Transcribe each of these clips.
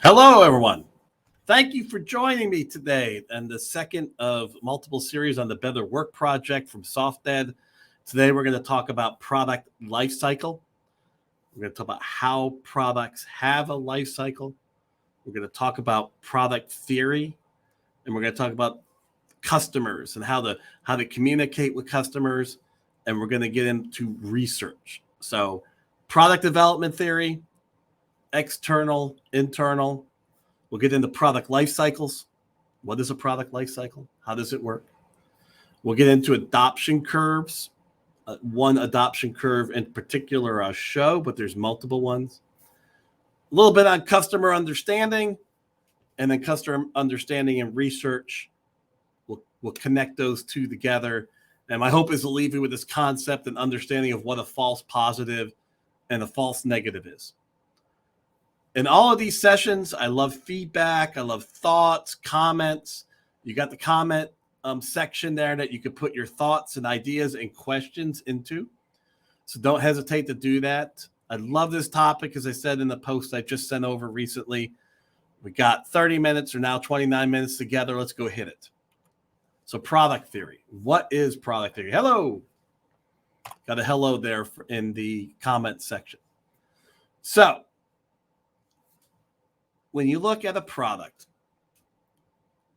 Hello, everyone. Thank you for joining me today and the second of multiple series on the Better Work Project from SoftEd. Today, we're going to talk about product life cycle. We're going to talk about how products have a life cycle. We're going to talk about product theory, and we're going to talk about customers and how to communicate with customers, and we're going to get into research. So, product development theory, external, internal. We'll get into product life cycles. What is a product life cycle? How does it work? We'll get into adoption curves. One adoption curve in particular I'll show, but there's multiple ones. A little bit on customer understanding, and then customer understanding and research. We'll connect those two together. And my hope is to leave you with this concept and understanding of what a false positive and a false negative is. In all of these sessions, I love feedback. I love thoughts, comments. You got the comment section there that you can put your thoughts and ideas and questions into. So don't hesitate to do that. I love this topic, as I said in the post I just sent over recently. We got 30 minutes or now 29 minutes together. Let's go hit it. So product theory. What is product theory? Hello. Got a hello there in the comment section. So when you look at a product,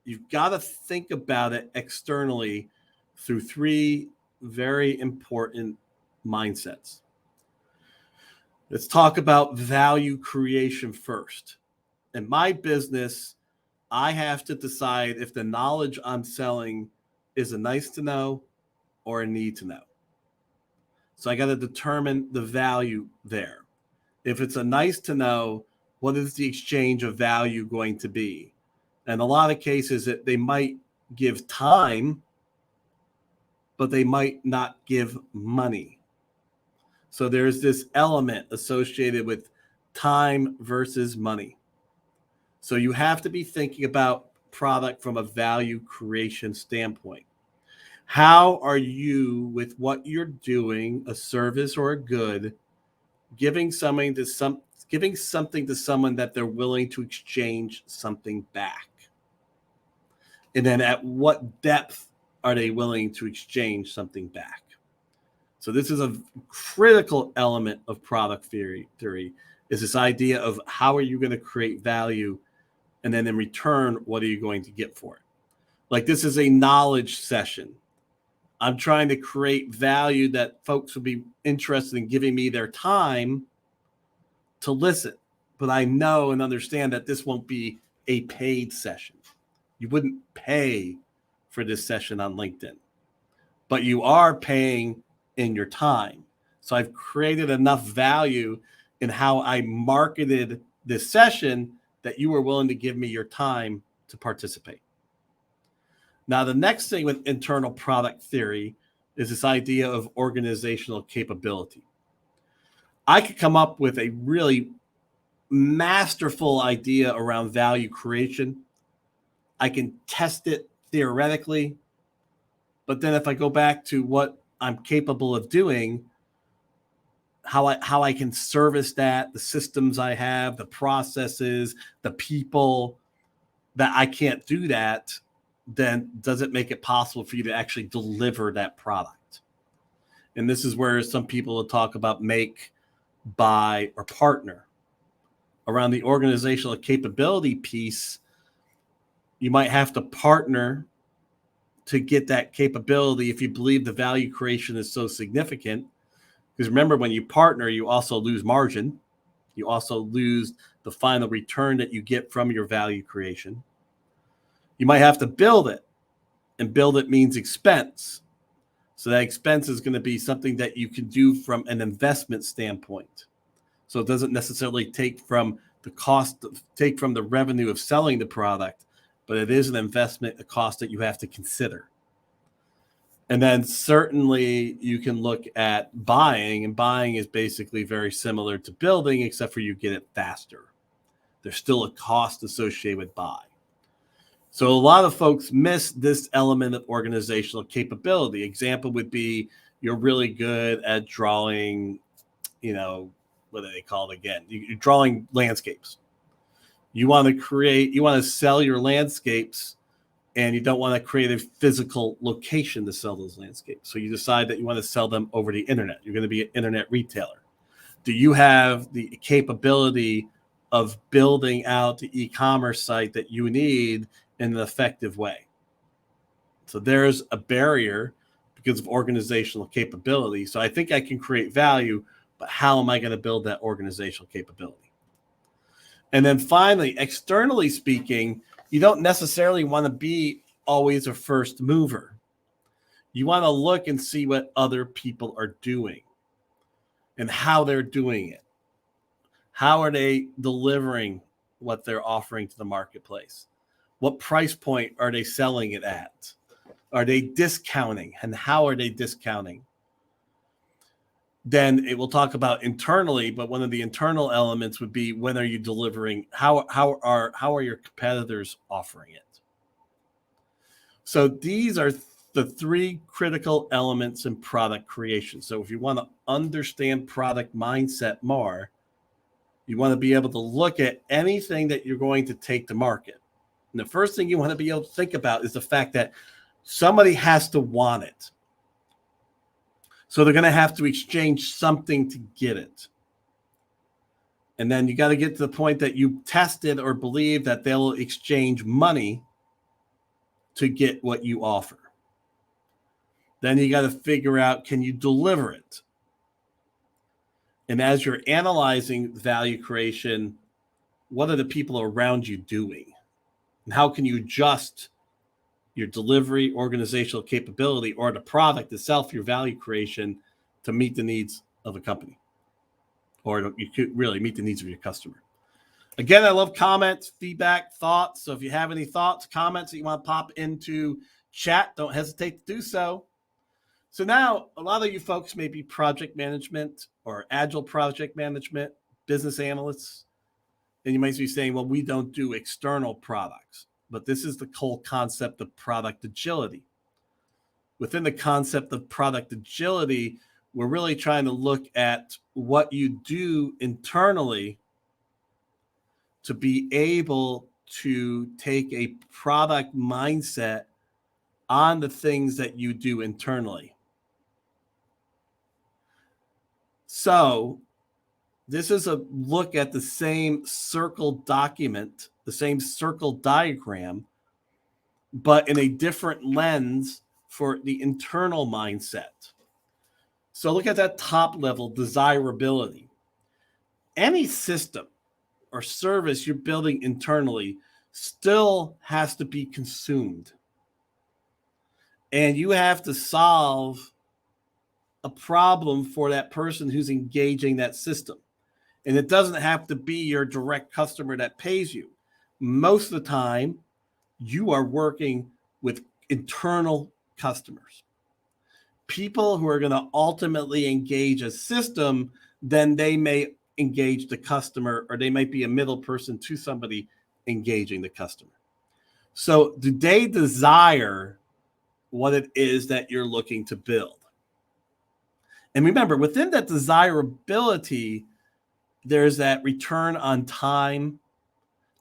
you've got to think about it externally through three very important mindsets. Let's talk about value creation first. In my business, I have to decide if the knowledge I'm selling is a nice to know or a need to know. So I got to determine the value there. If it's a nice to know, what is the exchange of value going to be? And a lot of cases that they might give time, but they might not give money. So there's this element associated with time versus money. So you have to be thinking about product from a value creation standpoint. How are you, with what you're doing, a service or a good, giving something to someone that they're willing to exchange something back? And then at what depth are they willing to exchange something back? So this is a critical element of product theory is this idea of how are you going to create value, and then in return, what are you going to get for it? Like, this is a knowledge session. I'm trying to create value that folks would be interested in giving me their time to listen. But I know and understand that this won't be a paid session. You wouldn't pay for this session on LinkedIn, but you are paying in your time. So I've created enough value in how I marketed this session that you were willing to give me your time to participate. Now, the next thing with internal product theory is this idea of organizational capability. I could come up with a really masterful idea around value creation. I can test it theoretically, but then if I go back to what I'm capable of doing, how I can service that, the systems I have, the processes, the people, that I can't do that, then does it make it possible for you to actually deliver that product? And this is where some people will talk about make, buy, or partner. Around the organizational capability piece, you might have to partner to get that capability if you believe the value creation is so significant. Because remember, when you partner, you also lose margin. You also lose the final return that you get from your value creation. You might have to build it, and build it means expense. So that expense is going to be something that you can do from an investment standpoint. So it doesn't necessarily take from the revenue of selling the product, but it is an investment, a cost that you have to consider. And then certainly you can look at buying, and buying is basically very similar to building, except for you get it faster. There's still a cost associated with buy. So a lot of folks miss this element of organizational capability. Example would be you're really good at drawing, what do they call it again? You're drawing landscapes. You want to sell your landscapes, and you don't want to create a physical location to sell those landscapes. So you decide that you want to sell them over the internet. You're going to be an internet retailer. Do you have the capability of building out the e-commerce site that you need in an effective way? So there's a barrier because of organizational capability. So I think I can create value, but how am I going to build that organizational capability? And then finally, externally speaking, you don't necessarily want to be always a first mover. You want to look and see what other people are doing and how they're doing it. How are they delivering what they're offering to the marketplace? What price point are they selling it at? Are they discounting, and how are they discounting? Then it will talk about internally, but one of the internal elements would be, when are you delivering? How are your competitors offering it? So these are the three critical elements in product creation. So if you want to understand product mindset more, you want to be able to look at anything that you're going to take to market. And the first thing you want to be able to think about is the fact that somebody has to want it. So they're going to have to exchange something to get it. And then you got to get to the point that you tested or believe that they'll exchange money to get what you offer. Then you got to figure out, can you deliver it? And as you're analyzing value creation, what are the people around you doing? And how can you adjust your delivery, organizational capability, or the product itself, your value creation, to meet the needs of a company, or you could really meet the needs of your customer? Again, I love comments, feedback, thoughts. So if you have any thoughts, comments that you want to pop into chat, don't hesitate to do so. So now a lot of you folks may be project management or agile project management, business analysts, and you might be saying, well, we don't do external products. But this is the whole concept of product agility. Within the concept of product agility, we're really trying to look at what you do internally to be able to take a product mindset on the things that you do internally. So this is a look at the same circle document, the same circle diagram, but in a different lens for the internal mindset. So look at that top level, desirability. Any system or service you're building internally still has to be consumed. And you have to solve a problem for that person who's engaging that system. And it doesn't have to be your direct customer that pays you. Most of the time, you are working with internal customers, people who are going to ultimately engage a system. Then they may engage the customer, or they might be a middle person to somebody engaging the customer. So do they desire what it is that you're looking to build? And remember, within that desirability, there's that return on time.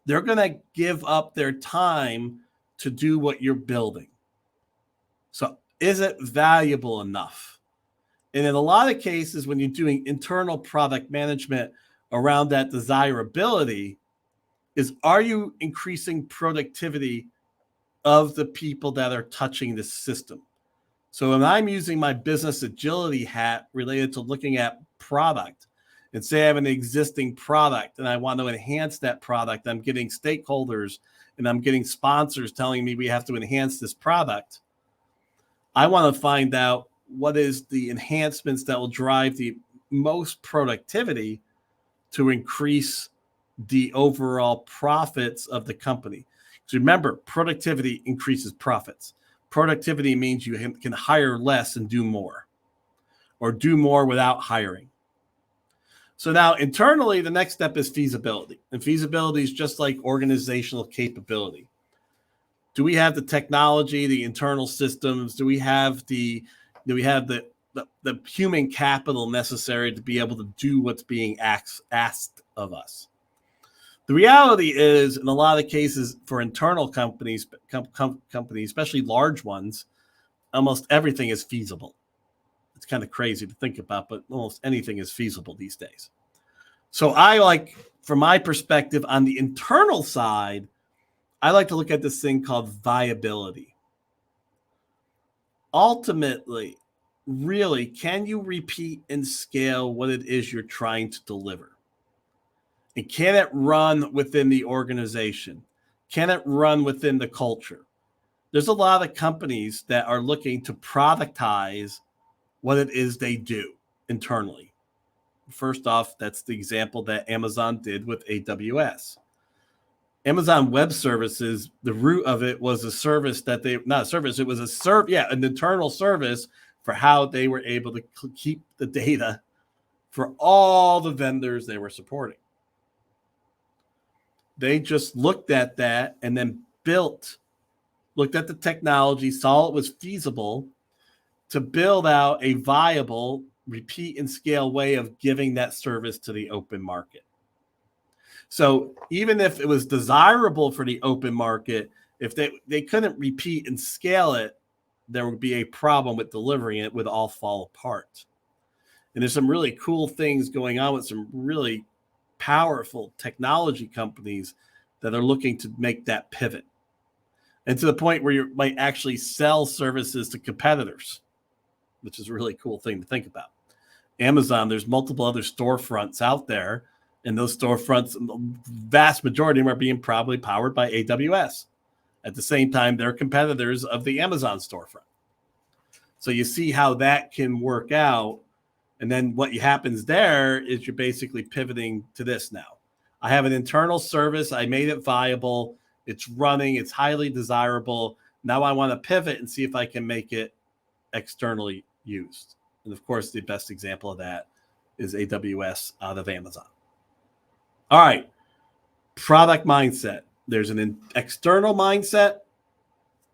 They're going to give up their time to do what you're building. So is it valuable enough? And in a lot of cases, when you're doing internal product management around that desirability, are you increasing productivity of the people that are touching the system? So when I'm using my business agility hat related to looking at product, and say I have an existing product and I want to enhance that product, I'm getting stakeholders and I'm getting sponsors telling me we have to enhance this product. I want to find out what is the enhancements that will drive the most productivity to increase the overall profits of the company. So remember, productivity increases profits. Productivity means you can hire less and do more, or do more without hiring. So now internally, the next step is feasibility. And feasibility is just like organizational capability. Do we have the technology, the internal systems? Do we have the human capital necessary to be able to do what's being asked of us? The reality is, in a lot of cases, for internal companies, companies, especially large ones, almost everything is feasible. It's kind of crazy to think about, but almost anything is feasible these days. So I like, from my perspective on the internal side, I like to look at this thing called viability. Ultimately, really, can you repeat and scale what it is you're trying to deliver? And can it run within the organization? Can it run within the culture? There's a lot of companies that are looking to productize what it is they do internally. First off, that's the example that Amazon did with AWS. Amazon Web Services, the root of it was a service that they, not a service, it was an internal service for how they were able to keep the data for all the vendors they were supporting. They just looked at that and then looked at the technology, saw it was feasible to build out a viable repeat and scale way of giving that service to the open market. So even if it was desirable for the open market, if they couldn't repeat and scale it, there would be a problem with delivering it, would all fall apart. And there's some really cool things going on with some really powerful technology companies that are looking to make that pivot. And to the point where you might actually sell services to competitors, which is a really cool thing to think about. Amazon, there's multiple other storefronts out there, and those storefronts, the vast majority of them are being probably powered by AWS. At the same time, they're competitors of the Amazon storefront. So you see how that can work out. And then what happens there is you're basically pivoting to this now. I have an internal service. I made it viable. It's running. It's highly desirable. Now I want to pivot and see if I can make it externally used. And of course, the best example of that is AWS out of Amazon. All right. Product mindset. There's an external mindset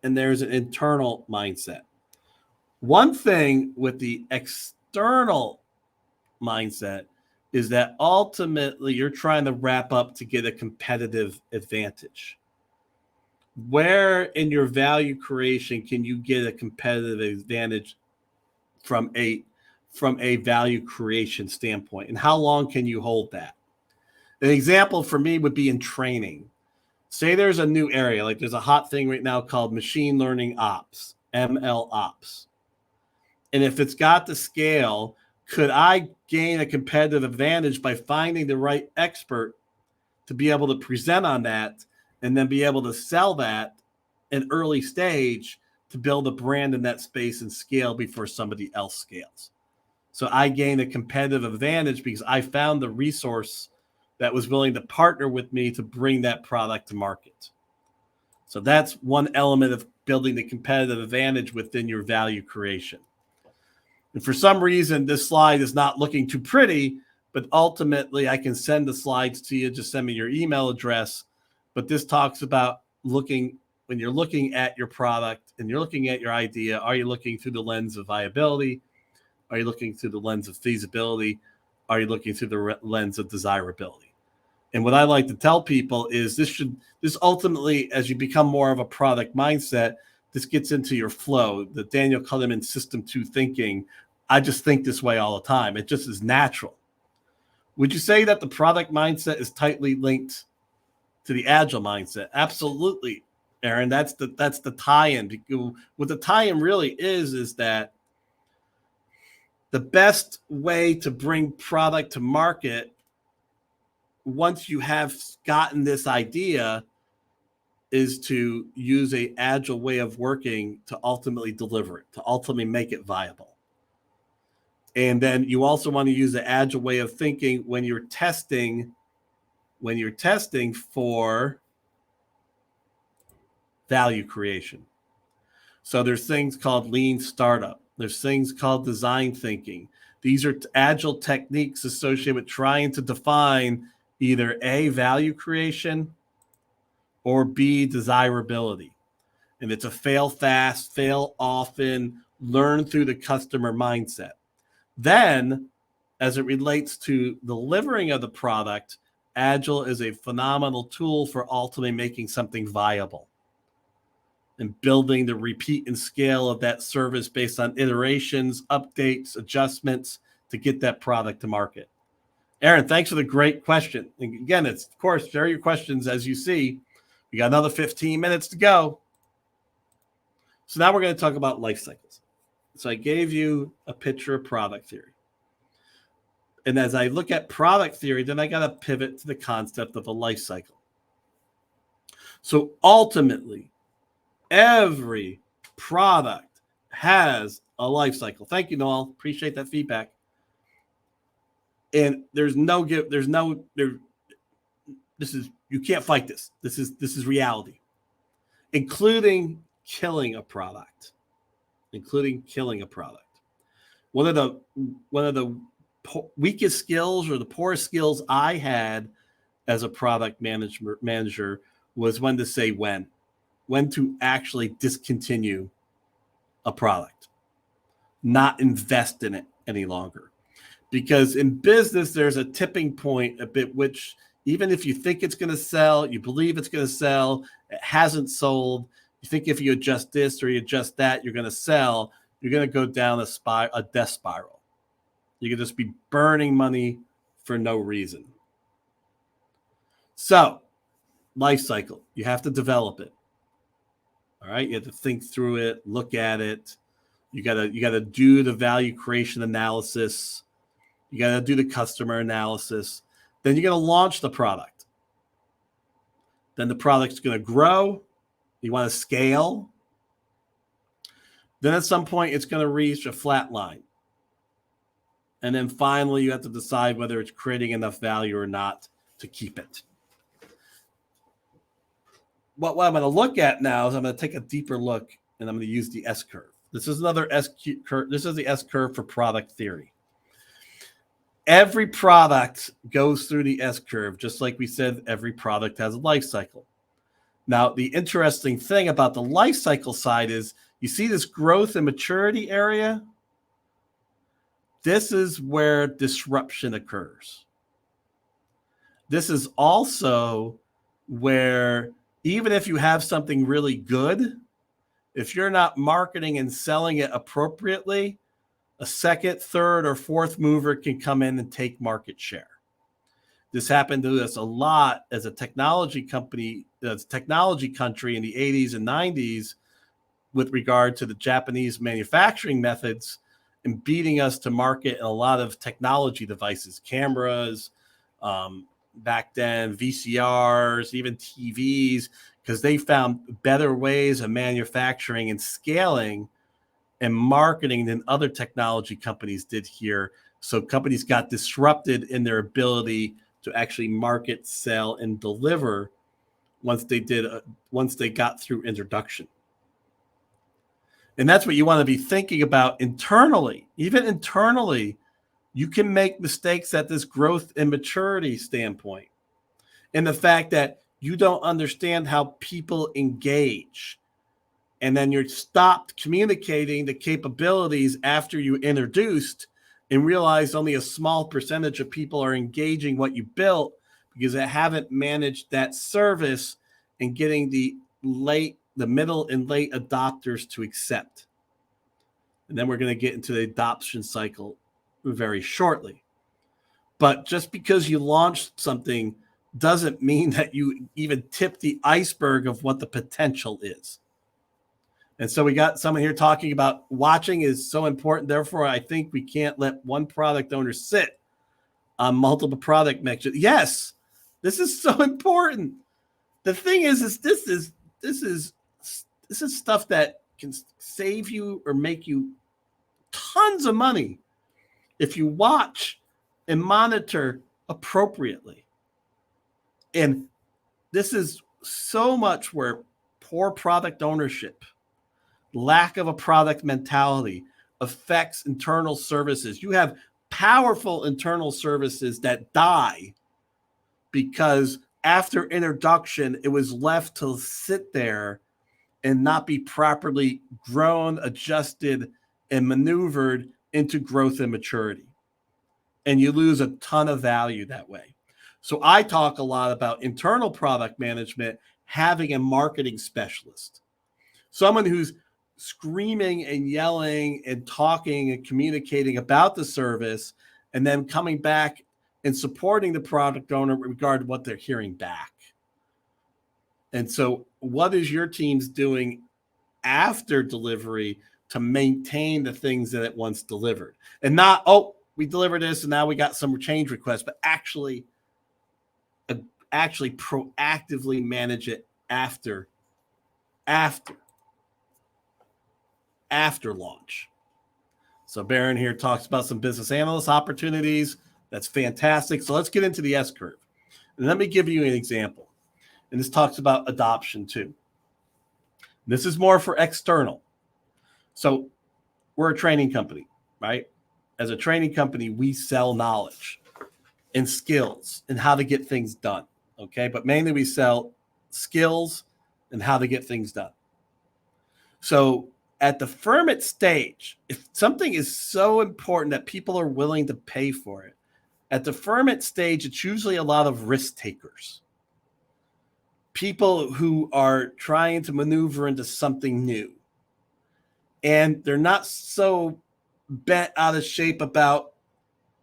and there's an internal mindset. One thing with the external mindset is that ultimately you're trying to wrap up to get a competitive advantage. Where in your value creation can you get a competitive advantage from a value creation standpoint, and how long can you hold that? An example for me would be in training. Say there's a new area, like there's a hot thing right now called machine learning ops, ML ops. And if it's got the scale, could I gain a competitive advantage by finding the right expert to be able to present on that and then be able to sell that in early stage to build a brand in that space and scale before somebody else scales? So I gain a competitive advantage because I found the resource that was willing to partner with me to bring that product to market. So that's one element of building the competitive advantage within your value creation. And for some reason, this slide is not looking too pretty, but ultimately I can send the slides to you. Just send me your email address. But this talks about when you're looking at your product and you're looking at your idea, are you looking through the lens of viability? Are you looking through the lens of feasibility? Are you looking through the lens of desirability? And what I like to tell people is this ultimately, as you become more of a product mindset, this gets into your flow, the Daniel Kahneman System 2 thinking. I just think this way all the time. It just is natural. Would you say that the product mindset is tightly linked to the agile mindset? Absolutely, Aaron. That's the tie-in. What the tie-in really is that the best way to bring product to market, once you have gotten this idea, is to use an agile way of working to ultimately deliver it, to ultimately make it viable. And then you also want to use the agile way of thinking when you're testing for value creation. So there's things called lean startup. There's things called design thinking. These are agile techniques associated with trying to define either A, value creation, or B, desirability. And it's a fail fast, fail often, learn through the customer mindset. Then, as it relates to delivering of the product, Agile is a phenomenal tool for ultimately making something viable and building the repeat and scale of that service based on iterations, updates, adjustments to get that product to market. Aaron, thanks for the great question. And again, it's, of course, share your questions as you see. We got another 15 minutes to go. So now we're going to talk about life cycles. So I gave you a picture of product theory. And as I look at product theory, then I got to pivot to the concept of a life cycle. So ultimately, every product has a life cycle. Thank you, Noel. Appreciate that feedback. And there's no give, there's no there. This is, you can't fight this. This is reality, including killing a product. One of the weakest skills or the poorest skills I had as a product manager was when to say when to actually discontinue a product, not invest in it any longer. Because in business, there's a tipping point a bit, which even if you think it's going to sell, you believe it's going to sell, it hasn't sold, you think if you adjust this or you adjust that, you're going to sell, you're going to go down a death spiral. You can just be burning money for no reason. So, life cycle, you have to develop it. All right, you have to think through it, look at it. You gotta do the value creation analysis. You got to do the customer analysis. Then you're going to launch the product. Then the product's going to grow. You want to scale. Then at some point, it's going to reach a flat line. And then finally, you have to decide whether it's creating enough value or not to keep it. What I'm going to look at now is I'm going to take a deeper look, and I'm going to use the S curve. This is another S curve. This is the S curve for product theory. Every product goes through the S curve, just like we said, every product has a life cycle. Now, the interesting thing about the life cycle side is you see this growth and maturity area. This is where disruption occurs. This is also where even if you have something really good, if you're not marketing and selling it appropriately, a second, third, or fourth mover can come in and take market share. This happened to us a lot as a technology company, as a technology country in the 80s and 90s with regard to the Japanese manufacturing methods and beating us to market in a lot of technology devices, cameras, back then, VCRs, even TVs, because they found better ways of manufacturing and scaling and marketing than other technology companies did here. So companies got disrupted in their ability to actually market, sell, and deliver once they got through introduction. And that's what you want to be thinking about internally. Even internally, you can make mistakes at this growth and maturity standpoint. And the fact that you don't understand how people engage. And then you're stopped communicating the capabilities after you introduced and realized only a small percentage of people are engaging what you built because they haven't managed that service and getting the middle and late adopters to accept. And then we're going to get into the adoption cycle very shortly. But just because you launched something doesn't mean that you even tip the iceberg of what the potential is. And so we got someone here talking about watching is so important. Therefore, I think we can't let one product owner sit on multiple product mixtures. Yes, this is so important. The thing is this is stuff that can save you or make you tons of money if you watch and monitor appropriately. And this is so much where poor product ownership, lack of a product mentality affects internal services. You have powerful internal services that die because after introduction, it was left to sit there and not be properly grown, adjusted, and maneuvered into growth and maturity. And you lose a ton of value that way. So I talk a lot about internal product management, having a marketing specialist, someone who's screaming and yelling and talking and communicating about the service, and then coming back and supporting the product owner with regard to what they're hearing back. And so what is your team's doing after delivery to maintain the things that it once delivered? And not, oh, we delivered this and now we got some change requests, but actually proactively manage it after launch. So Baron here talks about some business analyst opportunities. That's fantastic. So let's get into the S curve. And let me give you an example. And this talks about adoption too. This is more for external. So we're a training company, right? As a training company, we sell knowledge and skills and how to get things done. Okay. But mainly we sell skills and how to get things done. So at the firm stage, if something is so important that people are willing to pay for it, at the firm stage, it's usually a lot of risk takers. People who are trying to maneuver into something new. And they're not so bent out of shape about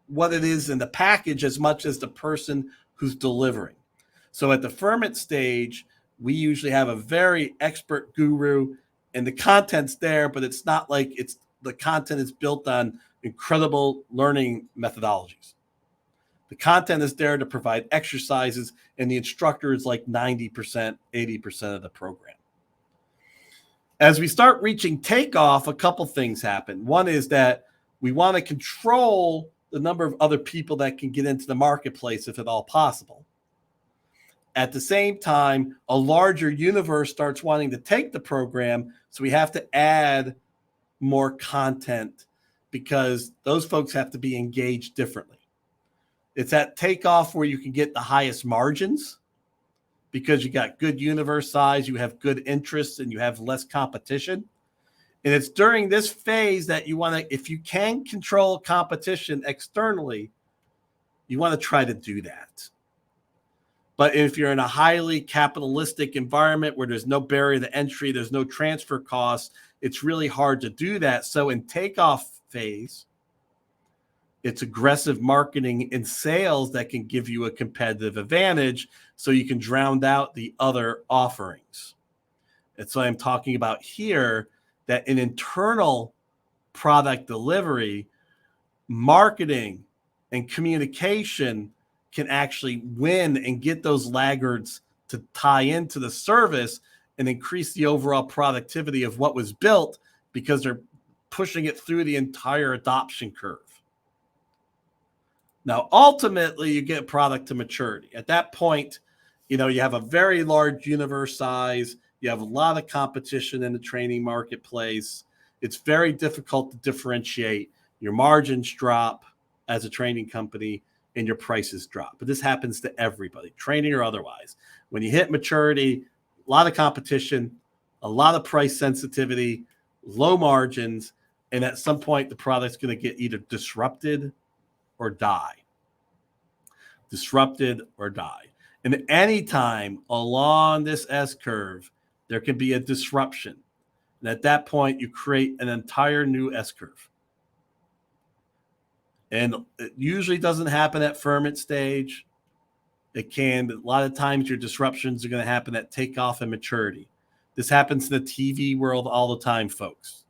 what it is in the package as much as the person who's delivering. So at the firm stage, we usually have a very expert guru, and the content's there, but it's not like the content is built on incredible learning methodologies. The content is there to provide exercises, and the instructor is like 90%, 80% of the program. As we start reaching takeoff, a couple things happen. One is that we want to control the number of other people that can get into the marketplace, if at all possible. At the same time, a larger universe starts wanting to take the program, so we have to add more content because those folks have to be engaged differently. It's at takeoff where you can get the highest margins because you got good universe size, you have good interests, and you have less competition. And it's during this phase that you want to, if you can control competition externally, you want to try to do that. But if you're in a highly capitalistic environment where there's no barrier to entry, there's no transfer costs, it's really hard to do that. So in takeoff phase, it's aggressive marketing and sales that can give you a competitive advantage so you can drown out the other offerings. That's what I'm talking about here, that in internal product delivery, marketing and communication can actually win and get those laggards to tie into the service and increase the overall productivity of what was built because they're pushing it through the entire adoption curve. Now, ultimately, you get product to maturity. At that point, you have a very large universe size. You have a lot of competition in the training marketplace. It's very difficult to differentiate. Your margins drop as a training company and your prices drop. But this happens to everybody, training or otherwise. When you hit maturity, a lot of competition, a lot of price sensitivity, low margins, and at some point, the product's going to get either disrupted or die. Disrupted or die. And any time along this S curve, there can be a disruption. And at that point, you create an entire new S curve. And it usually doesn't happen at ferment stage. It can, but a lot of times your disruptions are going to happen at takeoff and maturity. This happens in the TV world all the time, folks.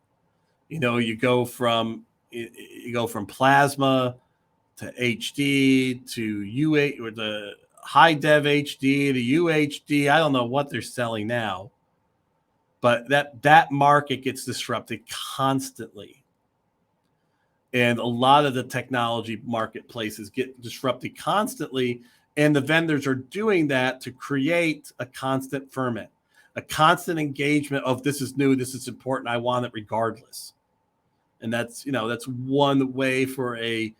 You go from plasma to HD to UH or the high dev HD to UHD. I don't know what they're selling now, but that market gets disrupted constantly. And a lot of the technology marketplaces get disrupted constantly. And the vendors are doing that to create a constant ferment, a constant engagement of this is new, this is important, I want it regardless. And that's one way for a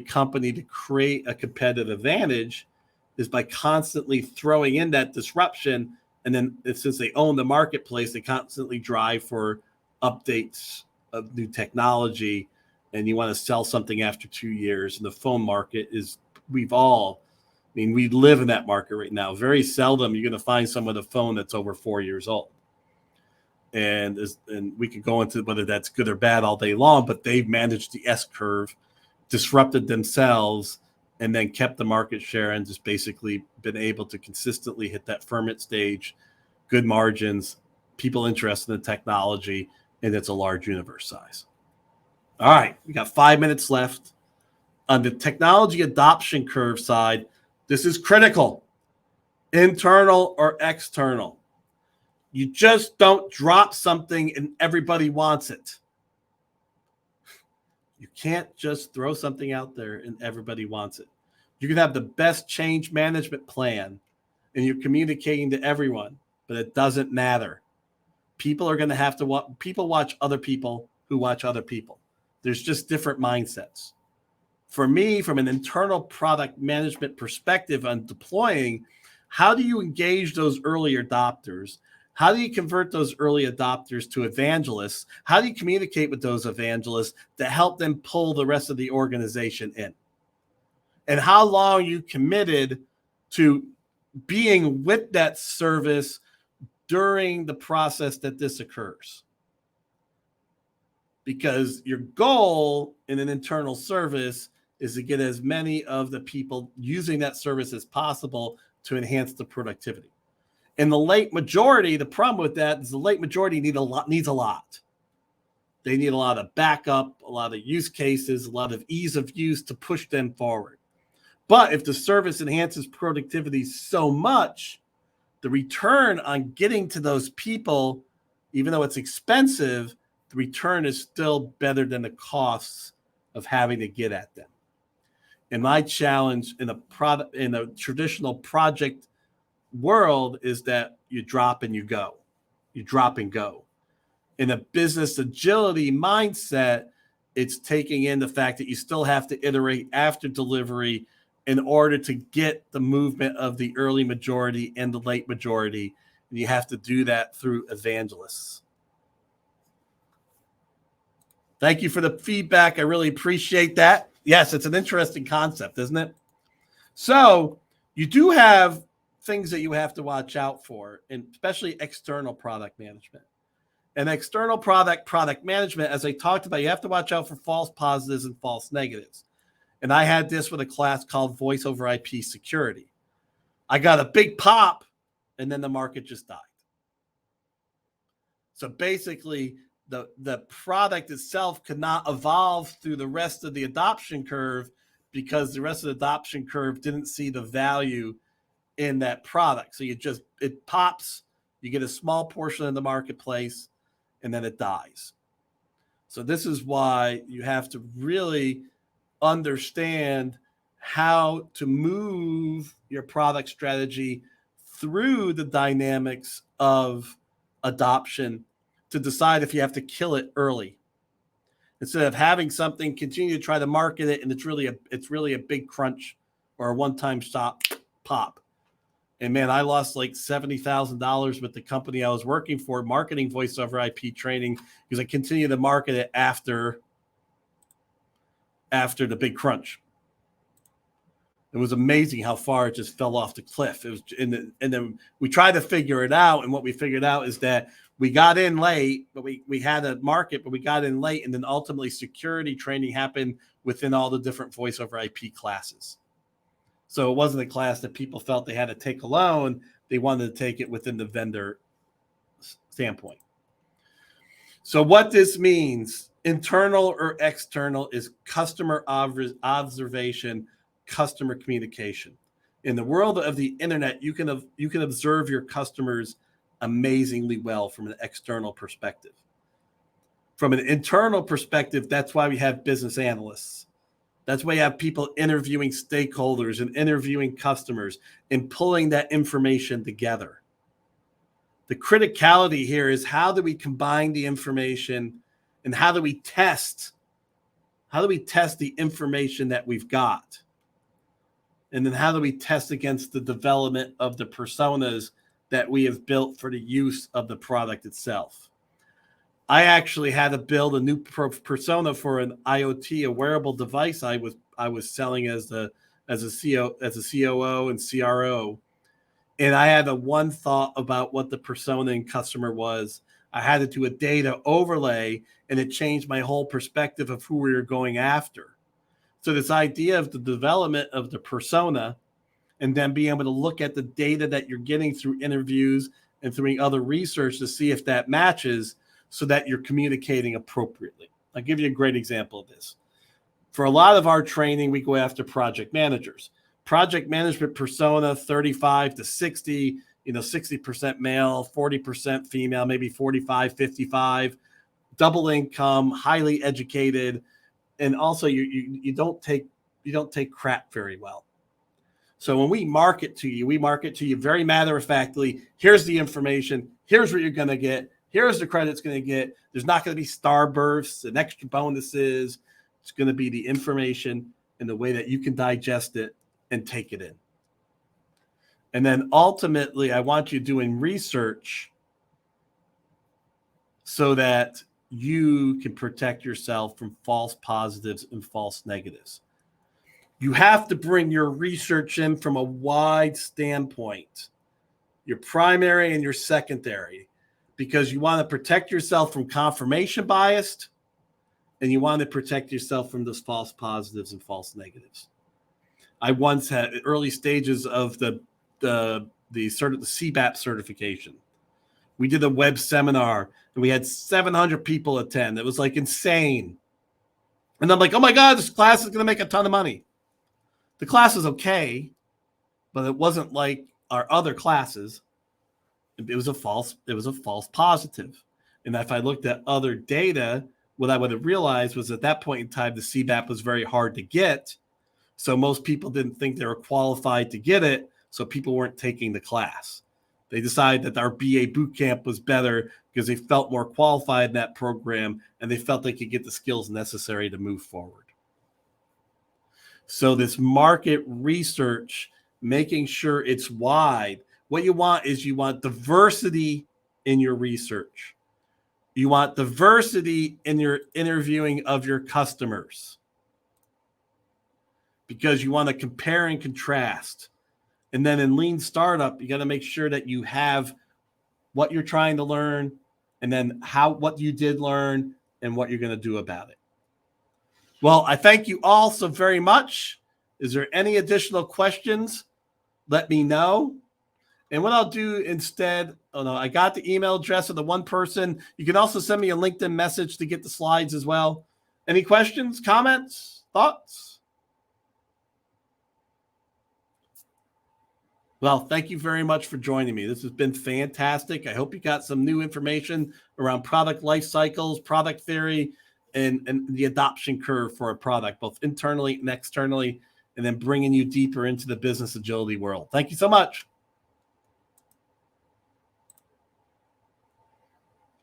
company to create a competitive advantage is by constantly throwing in that disruption. And then since they own the marketplace, they constantly drive for updates of new technology. And you want to sell something after 2 years. And the phone market is, we've all, mean, we live in that market right now. Very seldom you're going to find someone with a phone that's over 4 years old. And we could go into whether that's good or bad all day long, but they've managed the S curve, disrupted themselves, and then kept the market share and just basically been able to consistently hit that ferment stage, good margins, people interested in the technology, and it's a large universe size. All right, we got 5 minutes left. On the technology adoption curve side, this is critical. Internal or external. You just don't drop something and everybody wants it. You can't just throw something out there and everybody wants it. You can have the best change management plan and you're communicating to everyone, but it doesn't matter. People are going to have to watch. People watch other people who watch other people. There's just different mindsets. For me, from an internal product management perspective on deploying, how do you engage those early adopters? How do you convert those early adopters to evangelists? How do you communicate with those evangelists to help them pull the rest of the organization in? And how long are you committed to being with that service during the process that this occurs? Because your goal in an internal service is to get as many of the people using that service as possible to enhance the productivity. In the late majority, the problem with that is the late majority needs a lot. They need a lot of backup, a lot of use cases, a lot of ease of use to push them forward. But if the service enhances productivity so much, the return on getting to those people, even though it's expensive, the return is still better than the costs of having to get at them. And my challenge in a traditional project world is that you drop and you go. You drop and go. In a business agility mindset, it's taking in the fact that you still have to iterate after delivery in order to get the movement of the early majority and the late majority. And you have to do that through evangelists. Thank you for the feedback. I really appreciate that. Yes, it's an interesting concept, isn't it? So you do have things that you have to watch out for, and especially external product management. And external product management, as I talked about, you have to watch out for false positives and false negatives. And I had this with a class called Voice over IP Security. I got a big pop, and then the market just died. So basically, the product itself could not evolve through the rest of the adoption curve because the rest of the adoption curve didn't see the value in that product. So it pops, you get a small portion of the marketplace, and then it dies. So this is why you have to really understand how to move your product strategy through the dynamics of adoption to decide if you have to kill it early. Instead of having something, continue to try to market it, and it's really a big crunch or a one-time stop pop. And man, I lost like $70,000 with the company I was working for, marketing voice over IP training, because I continued to market it after the big crunch. It was amazing how far it just fell off the cliff. It was, and then we tried to figure it out, and what we figured out is that we got in late, but we had a market, but we got in late, and then ultimately security training happened within all the different voice over IP classes. So it wasn't a class that people felt they had to take alone. They wanted to take it within the vendor standpoint. So what this means, internal or external, is customer observation, customer communication. In the world of the internet, you can observe your customers amazingly well from an external perspective. From an internal perspective, that's why we have business analysts. That's why you have people interviewing stakeholders and interviewing customers and pulling that information together. The criticality here is, how do we combine the information, and how do we test the information that we've got? And then how do we test against the development of the personas that we have built for the use of the product itself? I actually had to build a new persona for an IoT, a wearable device I was selling as the as a COO and CRO. And I had a one thought about what the persona and customer was. I had to do a data overlay, and it changed my whole perspective of who we were going after. So this idea of the development of the persona, and then being able to look at the data that you're getting through interviews and through other research to see if that matches, so that you're communicating appropriately. I'll give you a great example of this. For a lot of our training, we go after project managers. Project management persona, 35 to 60, 60% male, 40% female, maybe 45, 55, double income, highly educated, and also you don't take crap very well. So when we market to you very matter-of-factly. Here's the information. Here's what you're going to get. Here's the credit it's going to get. There's not going to be starbursts and extra bonuses. It's going to be the information in the way that you can digest it and take it in. And then ultimately, I want you doing research so that you can protect yourself from false positives and false negatives. You have to bring your research in from a wide standpoint, your primary and your secondary, because you want to protect yourself from confirmation bias, and you want to protect yourself from those false positives and false negatives. I once had early stages of the CBAP certification. We did a web seminar, and we had 700 people attend. It was like insane. And I'm like, oh my God, this class is going to make a ton of money. The class was okay, but it wasn't like our other classes. It was a false positive. And if I looked at other data, what I would have realized was at that point in time, the CBAP was very hard to get. So most people didn't think they were qualified to get it. So people weren't taking the class. They decided that our BA boot camp was better because they felt more qualified in that program, and they felt they could get the skills necessary to move forward. So this market research, making sure it's wide. What you want diversity in your research. You want diversity in your interviewing of your customers, because you want to compare and contrast. And then in lean startup, you got to make sure that you have what you're trying to learn, and then what you did learn and what you're going to do about it. Well, I thank you all so very much. Is there any additional questions? Let me know. And what I'll do instead, I got the email address of the one person. You can also send me a LinkedIn message to get the slides as well. Any questions, comments, thoughts? Well, thank you very much for joining me. This has been fantastic. I hope you got some new information around product life cycles, product theory, and the adoption curve for a product, both internally and externally, and then bringing you deeper into the business agility world. Thank you so much.